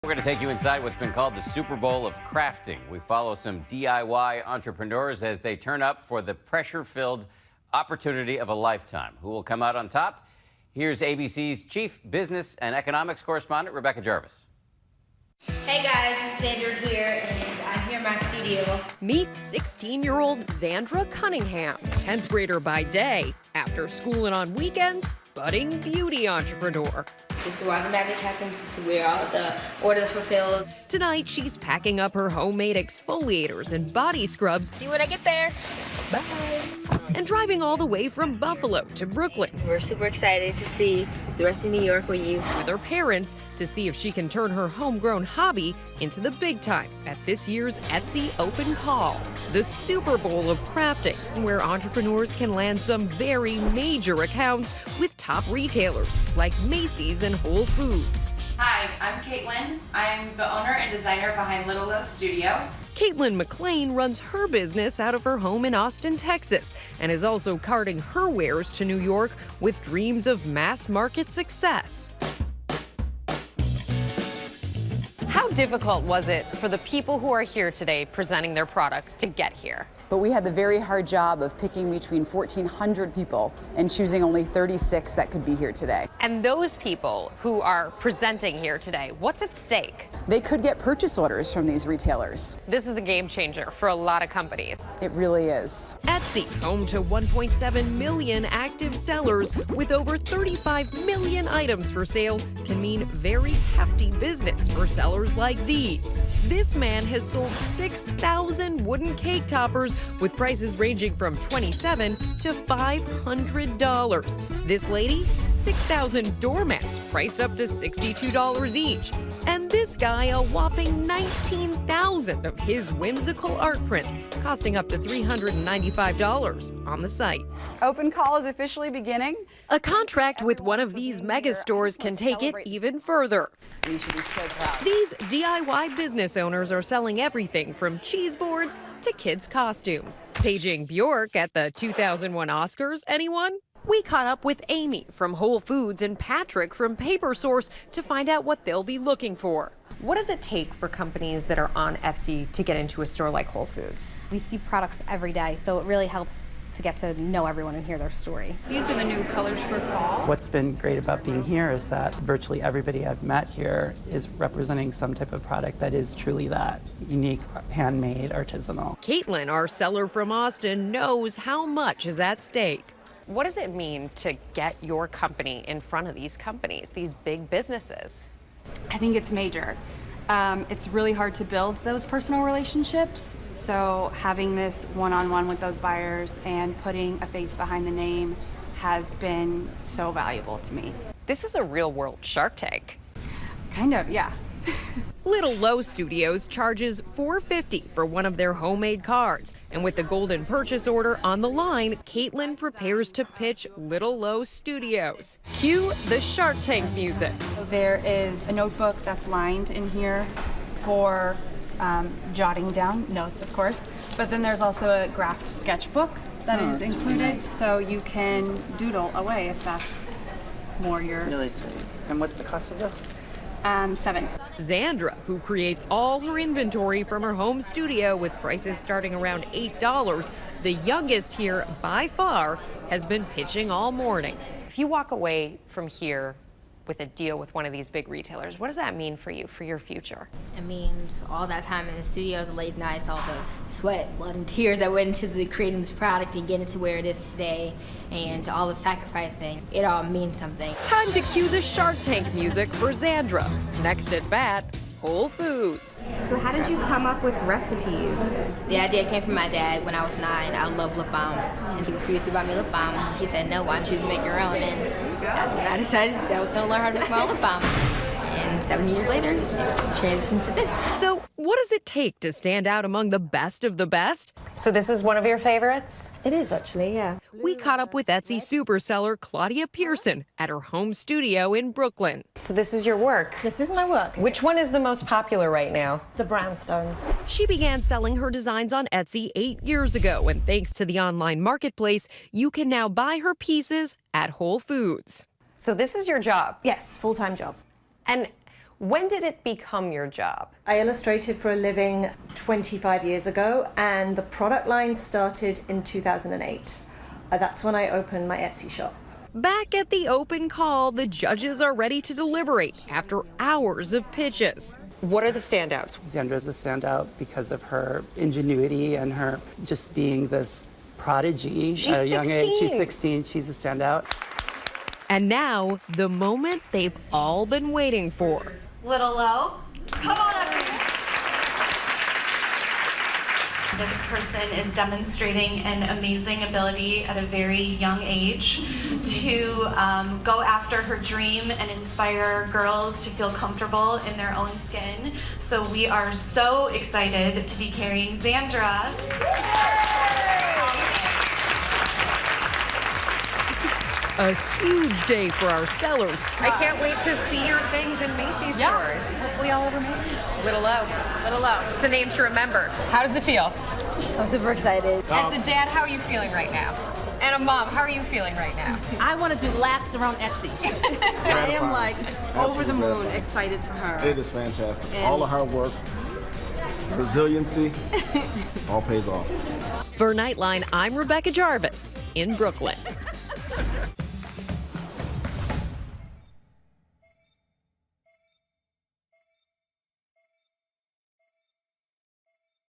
We're going to take you inside what's been called the Super Bowl of crafting. We follow some DIY entrepreneurs as they turn up for the pressure-filled opportunity of a lifetime. Who will come out on top? Here's ABC's Chief Business and Economics Correspondent, Rebecca Jarvis. Hey guys, it's Zandra here, and I'm here in my studio. Meet 16-year-old Zandra Cunningham, 10th grader by day, after school and on weekends, budding beauty entrepreneur. This is where all the magic happens. This is where all the orders fulfilled. Tonight, she's packing up her homemade exfoliators and body scrubs. See you when I get there. Bye. And driving all the way from Buffalo to Brooklyn. We're super excited to see the rest of New York with you. With her parents to see if she can turn her homegrown hobby into the big time at this year's Etsy Open Call, the Super Bowl of crafting, where entrepreneurs can land some very major accounts with top retailers like Macy's and Whole Foods. Hi, I'm Caitlin. I'm the owner and designer behind Little Low Studio. Caitlin McLean runs her business out of her home in Austin, Texas, and is also carting her wares to New York with dreams of mass market success. How difficult was it for the people who are here today presenting their products to get here? But we had the very hard job of picking between 1,400 people and choosing only 36 that could be here today. And those people who are presenting here today, what's at stake? They could get purchase orders from these retailers. This is a game changer for a lot of companies. It really is. Etsy, home to 1.7 million active sellers with over 35 million items for sale, can mean very hefty business for sellers like these. This man has sold 6,000 wooden cake toppers with prices ranging from $27 to $500. This lady, 6,000 doormats priced up to $62 each. And this guy, a whopping 19,000 of his whimsical art prints, costing up to $395 on the site. Open Call is officially beginning. A contract with one of these mega stores can take it even further. We should be so proud. These DIY business owners are selling everything from cheese boards to kids' costumes. Paging Bjork at the 2001 Oscars, anyone? We caught up with Amy from Whole Foods and Patrick from Paper Source to find out what they'll be looking for. What does it take for companies that are on Etsy to get into a store like Whole Foods? We see products every day, so it really helps to get to know everyone and hear their story. These are the new colors for fall. What's been great about being here is that virtually everybody I've met here is representing some type of product that is truly that unique, handmade, artisanal. Caitlin, our seller from Austin, knows how much is at stake. What does it mean to get your company in front of these companies, these big businesses? I think it's major. It's really hard to build those personal relationships. So having this one-on-one with those buyers and putting a face behind the name has been so valuable to me. This is a real-world Shark Tank. Kind of, yeah. Little Low Studios charges $4.50 for one of their homemade cards. And with the golden purchase order on the line, Caitlin prepares to pitch Little Low Studios. Cue the Shark Tank music. There is a notebook that's lined in here for jotting down notes, of course. But then there's also a graphed sketchbook that is included, really nice. So you can doodle away if that's more your... Really sweet. And what's the cost of this? $7. Zandra, who creates all her inventory from her home studio with prices starting around $8, the youngest here by far, has been pitching all morning. If you walk away from here with a deal with one of these big retailers, what does that mean for you, for your future? It means all that time in the studio, the late nights, all the sweat, blood, and tears that went into the creating this product and getting it to where it is today, and all the sacrificing. It all means something. Time to cue the Shark Tank music for Zandra. Next at bat, Whole Foods. So how did you come up with recipes? The idea came from my dad when I was 9. I love lip balm, and he refused to buy me lip balm. He said, no, why don't you just make your own? And that's when I decided that I was going to learn how to make my own lip balm. And 7 years later, it transitioned to this. So what does it take to stand out among the best of the best? So this is one of your favorites? It is actually, yeah. We caught up with Etsy superseller Claudia Pearson at her home studio in Brooklyn. So this is your work? This is my work. Which one is the most popular right now? The brownstones. She began selling her designs on Etsy 8 years ago, and thanks to the online marketplace, you can now buy her pieces at Whole Foods. So this is your job? Yes, full-time job. And When did it become your job? I illustrated for a living 25 years ago, and the product line started in 2008. That's when I opened my Etsy shop. Back at the open call, the judges are ready to deliberate after hours of pitches. What are the standouts? Zandra's a standout because of her ingenuity and her just being this prodigy She's at a young 16. age. She's 16. She's a standout. And now, the moment they've all been waiting for. Little low. Come on up here. This person is demonstrating an amazing ability at a very young age to go after her dream and inspire girls to feel comfortable in their own skin. So we are so excited to be carrying Zandra. A huge day for our sellers. I can't wait to see your things in Macy's stores. Hopefully all over Macy's. Little Low. Little Low. It's a name to remember. How does it feel? I'm super excited. As a dad, how are you feeling right now? And a mom, how are you feeling right now? I want to do laps around Etsy. I am like over the moon, excited for her. It is fantastic. All the hard work, resiliency, all pays off. For Nightline, I'm Rebecca Jarvis in Brooklyn.